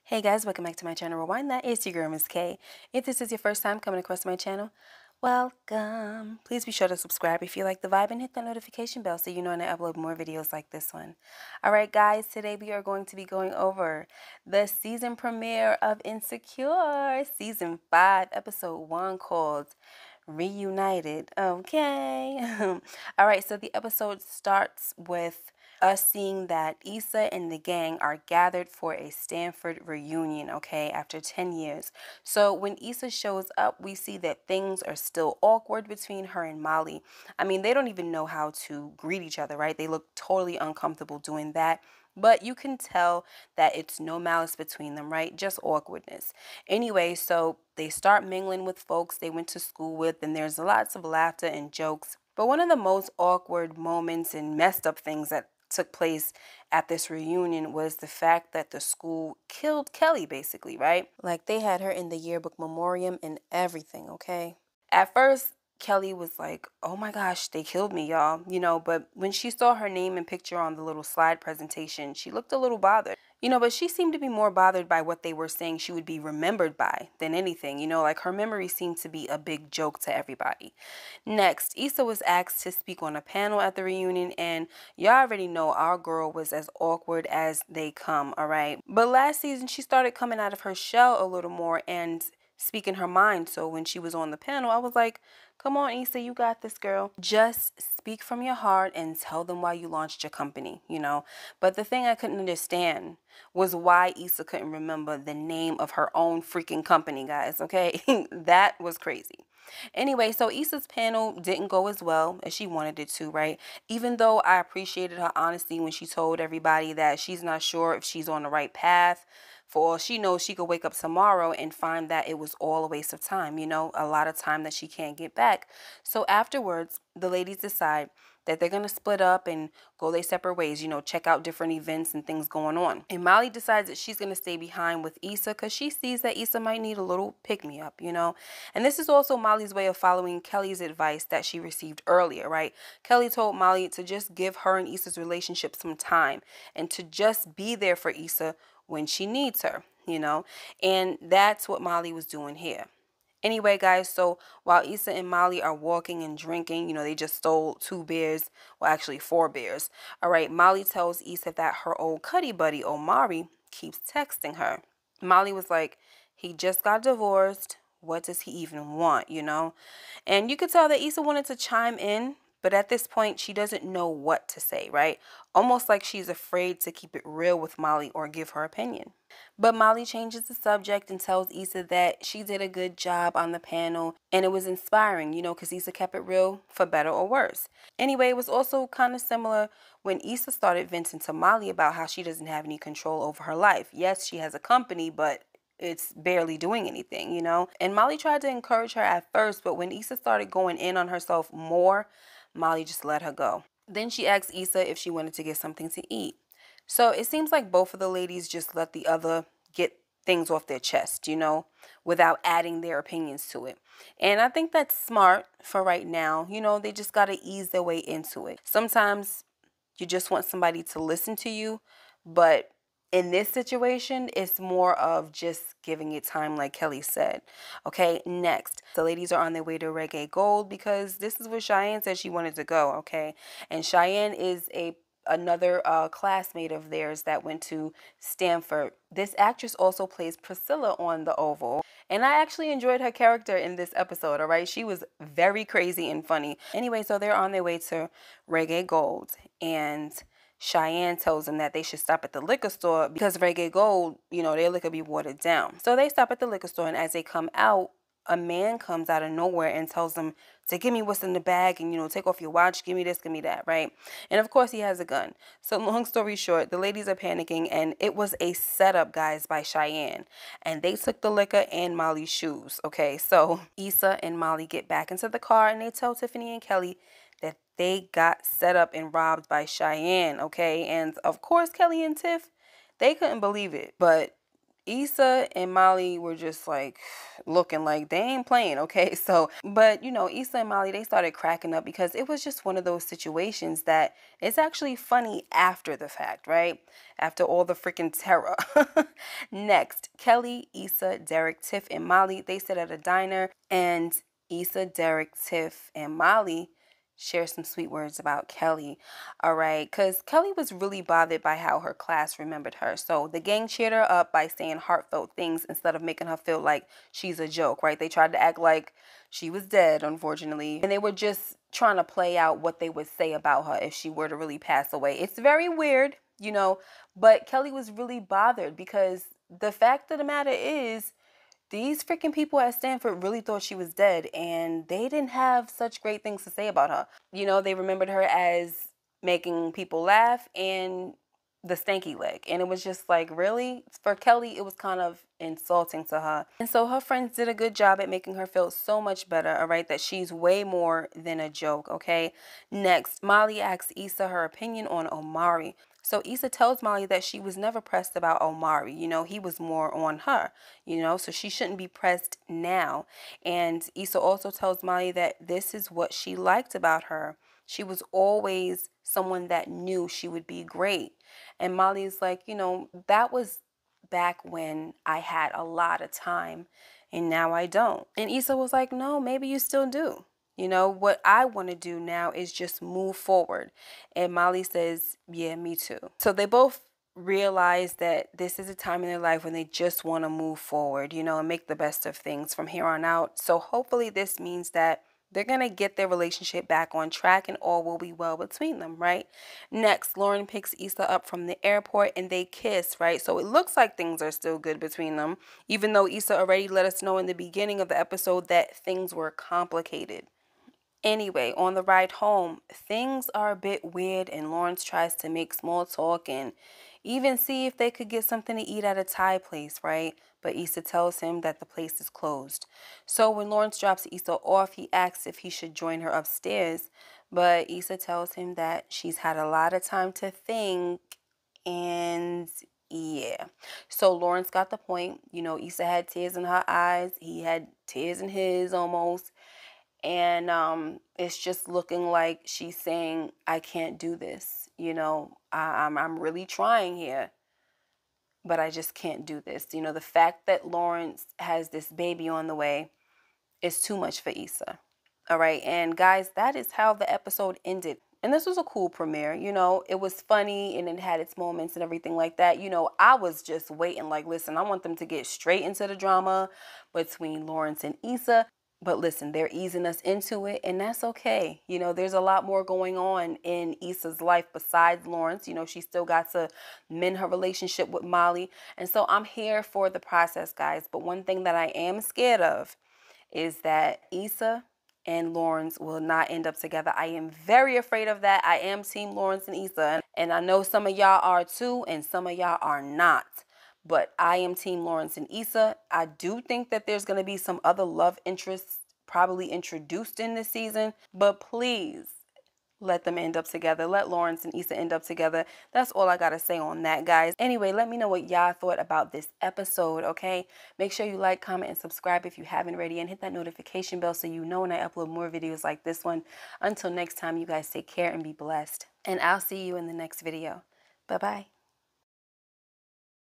Hey guys, welcome back to my channel Rewind. That is your girl Miss K. If this is your first time coming across my channel, welcome. Please be sure to subscribe if you like the vibe and hit that notification bell so you know when I upload more videos like this one. Alright guys, today we are going to be going over the season premiere of Insecure, season 5, episode 1 called Reunited. Okay. Alright, so the episode starts with us seeing that Issa and the gang are gathered for a Stanford reunion, okay, after 10 years. So when Issa shows up, we see that things are still awkward between her and Molly. I mean, they don't even know how to greet each other, right? They look totally uncomfortable doing that. But you can tell that it's no malice between them, right? Just awkwardness. Anyway, so they start mingling with folks they went to school with, and there's lots of laughter and jokes. But one of the most awkward moments and messed up things that took place at this reunion was the fact that the school killed Kelly, basically, right? Like they had her in the yearbook memoriam and everything, okay? At first, Kelly was like, oh my gosh, they killed me, y'all, but when she saw her name and picture on the little slide presentation, she looked a little bothered. But she seemed to be more bothered by what they were saying she would be remembered by than anything. Like her memory seemed to be a big joke to everybody. Next, Issa was asked to speak on a panel at the reunion, and y'all already know our girl was as awkward as they come, all right? But last season, she started coming out of her shell a little more and speaking her mind. So when she was on the panel, I was like, come on, Issa, you got this, girl. Just speak from your heart and tell them why you launched your company, But the thing I couldn't understand was why Issa couldn't remember the name of her own freaking company, guys, okay? That was crazy. Anyway, so Issa's panel didn't go as well as she wanted it to, right? Even though I appreciated her honesty when she told everybody that she's not sure if she's on the right path. For all she knows, she could wake up tomorrow and find that it was all a waste of time, a lot of time that she can't get back. So afterwards, the ladies decide that they're going to split up and go their separate ways, check out different events and things going on. And Molly decides that she's going to stay behind with Issa because she sees that Issa might need a little pick-me-up, And this is also Molly's way of following Kelly's advice that she received earlier, right? Kelly told Molly to just give her and Issa's relationship some time and to just be there for Issa when she needs her, And that's what Molly was doing here. Anyway, guys, so while Issa and Molly are walking and drinking, they just stole 2 beers, well, actually 4 beers. All right, Molly tells Issa that her old cuddy buddy, Omari, keeps texting her. Molly was like, he just got divorced. What does he even want, And you could tell that Issa wanted to chime in, but at this point, she doesn't know what to say, right? Almost like she's afraid to keep it real with Molly or give her opinion. But Molly changes the subject and tells Issa that she did a good job on the panel and it was inspiring, because Issa kept it real for better or worse. Anyway, it was also kind of similar when Issa started venting to Molly about how she doesn't have any control over her life. Yes, she has a company, but it's barely doing anything, And Molly tried to encourage her at first, but when Issa started going in on herself more, Molly just let her go. Then she asked Issa if she wanted to get something to eat. So it seems like both of the ladies just let the other get things off their chest, without adding their opinions to it. And I think that's smart for right now. They just got to ease their way into it. Sometimes you just want somebody to listen to you, but in this situation, it's more of just giving it time, like Kelly said. Okay, next. The ladies are on their way to Reggae Gold because this is where Cheyenne said she wanted to go, okay? And Cheyenne is another classmate of theirs that went to Stanford. This actress also plays Priscilla on The Oval. And I actually enjoyed her character in this episode, all right? She was very crazy and funny. Anyway, so they're on their way to Reggae Gold. And Cheyenne tells them that they should stop at the liquor store because Reggae Gold, their liquor be watered down. So they stop at the liquor store, and as they come out, a man comes out of nowhere and tells them to give me what's in the bag and, take off your watch, give me this, give me that, right? And of course he has a gun. So long story short, the ladies are panicking and it was a setup, guys, by Cheyenne. And they took the liquor and Molly's shoes, okay? So Issa and Molly get back into the car and they tell Tiffany and Kelly that they got set up and robbed by Cheyenne, okay? And of course Kelly and Tiff, they couldn't believe it, but Issa and Molly were just like looking like they ain't playing, okay? So, but you know, Issa and Molly, they started cracking up because it was just one of those situations that it's actually funny after the fact, right? After all the freaking terror. Next, Kelly, Issa, Derek, Tiff, and Molly, they sit at a diner, and Issa, Derek, Tiff, and Molly share some sweet words about Kelly. All right, because Kelly was really bothered by how her class remembered her. So the gang cheered her up by saying heartfelt things instead of making her feel like she's a joke, right? They tried to act like she was dead, unfortunately. And they were just trying to play out what they would say about her if she were to really pass away. It's very weird, you know, but Kelly was really bothered because the fact of the matter is, these freaking people at Stanford really thought she was dead, and they didn't have such great things to say about her. You know, they remembered her as making people laugh and the stanky leg. And it was just like, really? For Kelly, it was kind of insulting to her. And so her friends did a good job at making her feel so much better, all right, that she's way more than a joke, okay? Next, Molly asks Issa her opinion on Omari. So Issa tells Molly that she was never pressed about Omari. You know, he was more on her, you know, so she shouldn't be pressed now. And Issa also tells Molly that this is what she liked about her. She was always someone that knew she would be great. And Molly's like, you know, that was back when I had a lot of time and now I don't. And Issa was like, no, maybe you still do. You know, what I want to do now is just move forward. And Molly says, yeah, me too. So they both realize that this is a time in their life when they just want to move forward, you know, and make the best of things from here on out. So hopefully this means that they're going to get their relationship back on track and all will be well between them, right? Next, Lauren picks Issa up from the airport and they kiss, right? So it looks like things are still good between them, even though Issa already let us know in the beginning of the episode that things were complicated. Anyway, on the ride home, things are a bit weird and Lawrence tries to make small talk and even see if they could get something to eat at a Thai place, right? But Issa tells him that the place is closed. So when Lawrence drops Issa off, he asks if he should join her upstairs. But Issa tells him that she's had a lot of time to think and yeah. So Lawrence got the point. You know, Issa had tears in her eyes. He had tears in his almost. And it's just looking like she's saying, I can't do this. You know, I'm really trying here, but I just can't do this. You know, the fact that Lawrence has this baby on the way is too much for Issa. All right. And guys, that is how the episode ended. And this was a cool premiere. You know, it was funny and it had its moments and everything like that. You know, I was just waiting like, listen, I want them to get straight into the drama between Lawrence and Issa. But listen, they're easing us into it, and that's okay. You know, there's a lot more going on in Issa's life besides Lawrence. You know, she still got to mend her relationship with Molly. And so I'm here for the process, guys. But one thing that I am scared of is that Issa and Lawrence will not end up together. I am very afraid of that. I am Team Lawrence and Issa, and I know some of y'all are too, and some of y'all are not. But I am Team Lawrence and Issa. I do think that there's going to be some other love interests probably introduced in this season. But please let them end up together. Let Lawrence and Issa end up together. That's all I got to say on that, guys. Anyway, let me know what y'all thought about this episode, okay? Make sure you like, comment, and subscribe if you haven't already. And hit that notification bell so you know when I upload more videos like this one. Until next time, you guys take care and be blessed. And I'll see you in the next video. Bye-bye.